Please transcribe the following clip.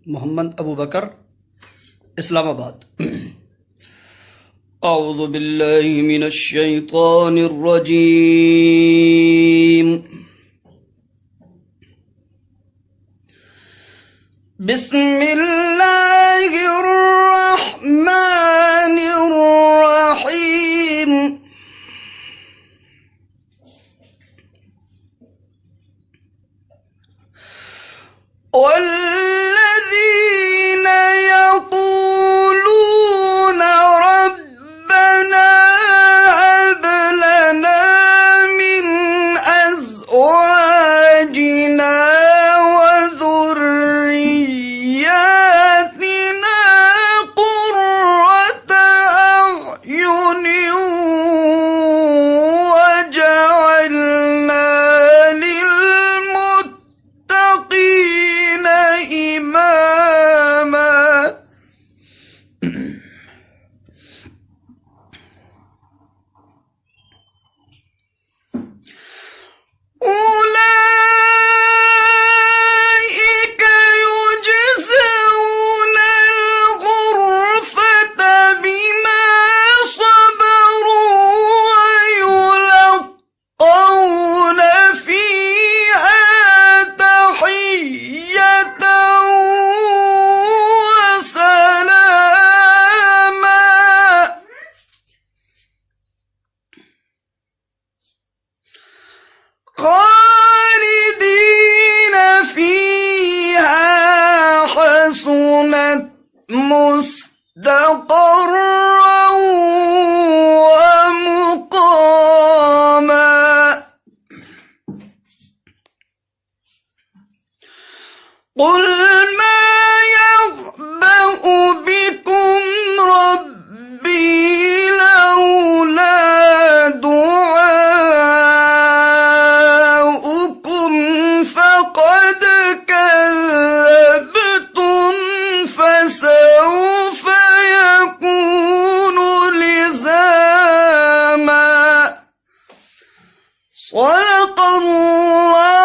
मोहम्मद अबू बकर, इस्लामाबाद। अऊज़ु बिल्लाहि मिनश शैतानिर रजीम। बिस्मिल्लाहिर रहमानिर रहीम। والذين يقولون ربنا هب لنا من أزواجنا وذرياتنا قرة أعين وجعلنا للمتقين إماما. أولئك يجزون الغرفة بما صبروا ويلقون فيها تحية وسلاما. خالدين فيها حسنت مستقرا ومقاما. قل ما يعبأ بكم ربي لولا دعاؤكم فقد كذبتم فسوف يكون لزاما. صدق الله